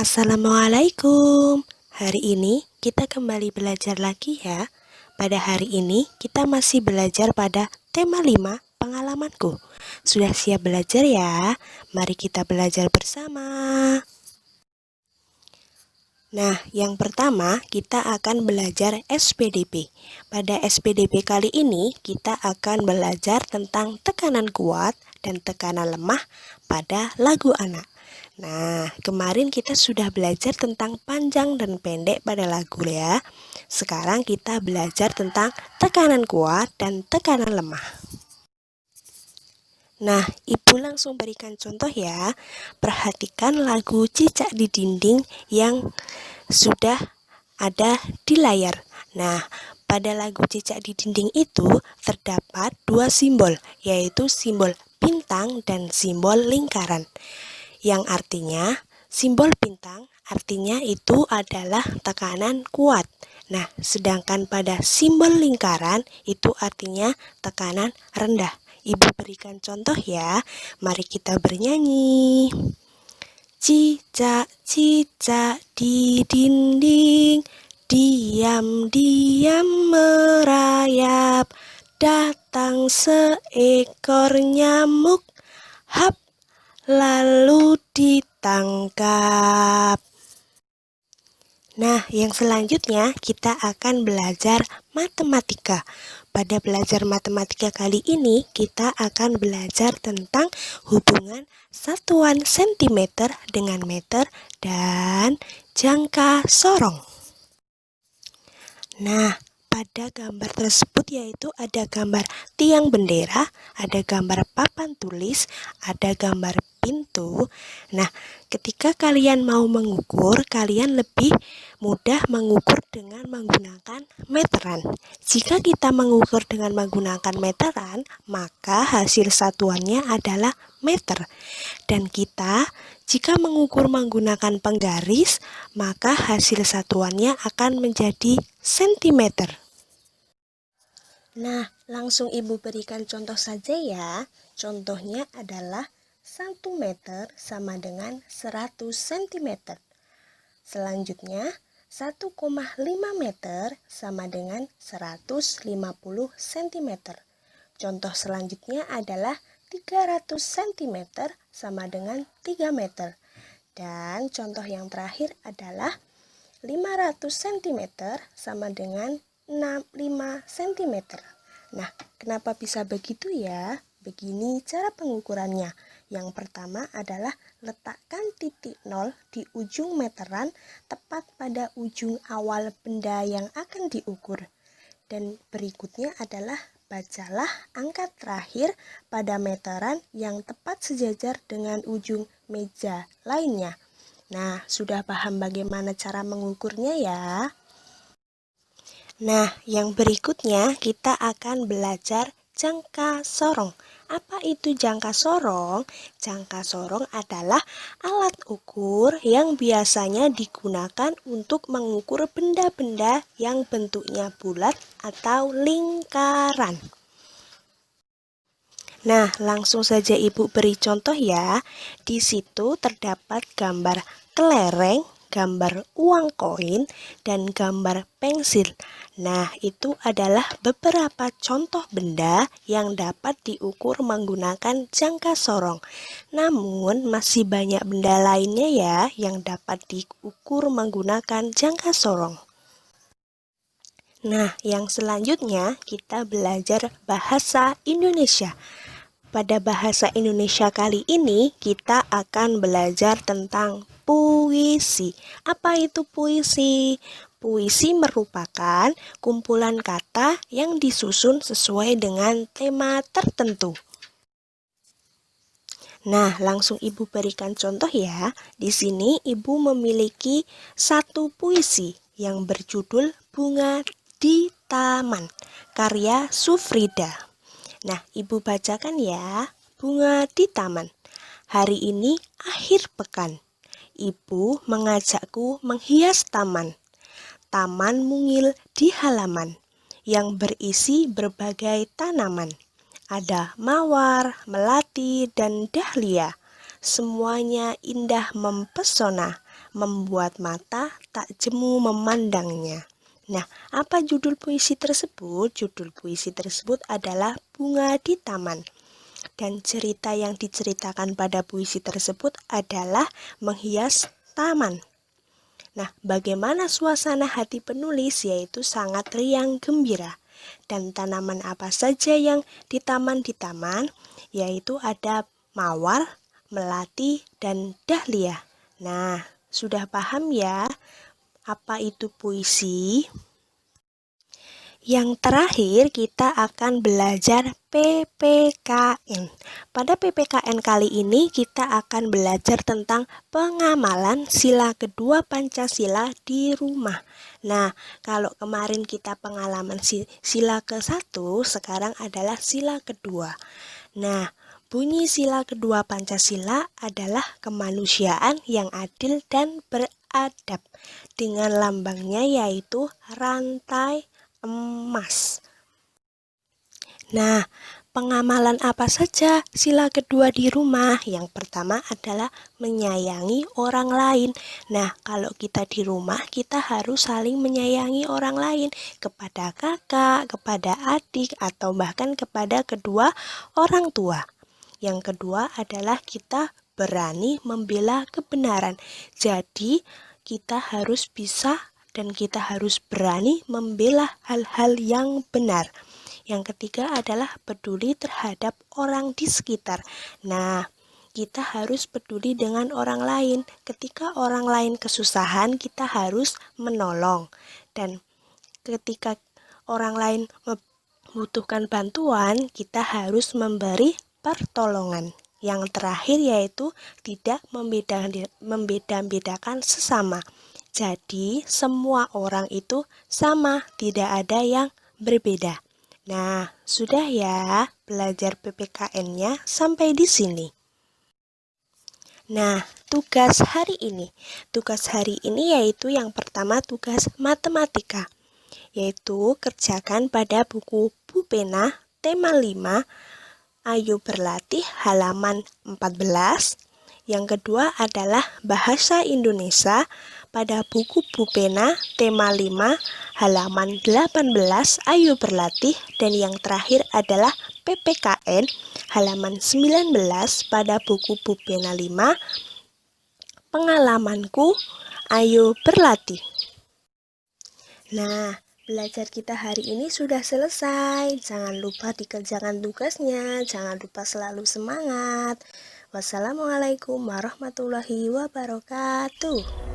Assalamualaikum. Hari ini kita kembali belajar lagi ya. Pada hari ini kita masih belajar pada tema 5 pengalamanku. Sudah siap belajar ya? Mari kita belajar bersama. Nah, yang pertama kita akan belajar SPDP. Pada SPDP kali ini kita akan belajar tentang tekanan kuat dan tekanan lemah pada lagu anak. Nah, kemarin kita sudah belajar tentang panjang dan pendek pada lagu ya. Sekarang kita belajar tentang tekanan kuat dan tekanan lemah. Nah, Ibu langsung berikan contoh ya. Perhatikan lagu Cicak di Dinding yang sudah ada di layar. Nah, pada lagu Cicak di Dinding itu terdapat dua simbol, yaitu simbol bintang dan simbol lingkaran. Yang artinya simbol bintang artinya itu adalah tekanan kuat. Nah, sedangkan pada simbol lingkaran itu artinya tekanan rendah. Ibu berikan contoh ya. Mari kita bernyanyi. Cicak, cicak di dinding, diam-diam merayap. Datang seekor nyamuk, hap, lalu ditangkap. Nah, yang selanjutnya kita akan belajar matematika. Pada belajar matematika kali ini, kita akan belajar tentang hubungan satuan sentimeter dengan meter dan jangka sorong. Nah, pada gambar tersebut yaitu ada gambar tiang bendera, ada gambar papan tulis, ada gambar pintu. Nah, ketika kalian mau mengukur, kalian lebih mudah mengukur dengan menggunakan meteran. Jika kita mengukur dengan menggunakan meteran, maka hasil satuannya adalah meter. Dan kita jika mengukur menggunakan penggaris, maka hasil satuannya akan menjadi sentimeter. Nah, langsung Ibu berikan contoh saja ya. Contohnya adalah 1 meter sama dengan 100 cm. Selanjutnya, 1,5 meter sama dengan 150 cm. Contoh selanjutnya adalah 300 cm sama dengan 3 meter. Dan contoh yang terakhir adalah 500 cm sama dengan 5 cm. Nah, kenapa bisa begitu ya? Begini cara pengukurannya. Yang pertama adalah letakkan titik 0 di ujung meteran tepat pada ujung awal benda yang akan diukur. Dan berikutnya adalah bacalah angka terakhir pada meteran yang tepat sejajar dengan ujung meja lainnya. Nah, sudah paham bagaimana cara mengukurnya ya? Nah, yang berikutnya kita akan belajar jangka sorong. Apa itu jangka sorong? Jangka sorong adalah alat ukur yang biasanya digunakan untuk mengukur benda-benda yang bentuknya bulat atau lingkaran. Nah, langsung saja Ibu beri contoh ya. Di situ terdapat gambar kelereng, gambar uang koin, dan gambar pensil. Nah, itu adalah beberapa contoh benda yang dapat diukur menggunakan jangka sorong. Namun, masih banyak benda lainnya ya yang dapat diukur menggunakan jangka sorong. Nah, yang selanjutnya kita belajar bahasa Indonesia. Pada bahasa Indonesia kali ini kita akan belajar tentang puisi. Apa itu puisi? Puisi merupakan kumpulan kata yang disusun sesuai dengan tema tertentu. Nah, langsung Ibu berikan contoh ya. Di sini Ibu memiliki satu puisi yang berjudul Bunga di Taman, karya Sufrida. Nah, Ibu bacakan ya. Bunga di taman. Hari ini akhir pekan. Ibu mengajakku menghias taman. Taman mungil di halaman yang berisi berbagai tanaman. Ada mawar, melati, dan dahlia. Semuanya indah mempesona. membuat mata tak jemu memandangnya. Nah, apa judul puisi tersebut? Judul puisi tersebut adalah Bunga di Taman. Dan cerita yang diceritakan pada puisi tersebut adalah menghias taman. Nah, bagaimana suasana hati penulis? Yaitu sangat riang gembira. Dan tanaman apa saja yang di taman? Yaitu ada mawar, melati, dan dahlia. Nah, sudah paham ya apa itu puisi? Yang terakhir kita akan belajar PPKN. Pada PPKN kali ini kita akan belajar tentang pengamalan sila kedua Pancasila di rumah. Nah, kalau kemarin kita pengalaman sila ke-1, sekarang adalah sila kedua. Nah, bunyi sila kedua Pancasila adalah kemanusiaan yang adil dan beradab, dengan lambangnya yaitu rantai emas. Nah, pengamalan apa saja sila kedua di rumah? Yang pertama adalah menyayangi orang lain. Nah, kalau kita di rumah, kita harus saling menyayangi orang lain, kepada kakak, kepada adik, atau bahkan kepada kedua orang tua. Yang kedua adalah kita berani membela kebenaran. Jadi, kita harus bisa dan kita harus berani membela hal-hal yang benar. Yang ketiga adalah peduli terhadap orang di sekitar. Nah, kita harus peduli dengan orang lain. Ketika orang lain kesusahan, kita harus menolong. Dan ketika orang lain membutuhkan bantuan, kita harus memberi pertolongan. Yang terakhir yaitu tidak membeda-bedakan sesama. Jadi, semua orang itu sama, tidak ada yang berbeda. Nah, sudah ya belajar PPKN-nya sampai di sini. Nah, tugas hari ini. Tugas hari ini yaitu yang pertama tugas matematika, yaitu kerjakan pada buku Pupena tema 5, Ayo Berlatih halaman 14. Yang kedua adalah Bahasa Indonesia pada buku Pupena tema 5 halaman 18, Ayo Berlatih. Dan yang terakhir adalah PPKN halaman 19 pada buku Pupena 5, Pengalamanku, Ayo Berlatih. Nah, belajar kita hari ini sudah selesai. Jangan lupa dikerjakan tugasnya. Jangan lupa selalu semangat. Wassalamualaikum warahmatullahi wabarakatuh.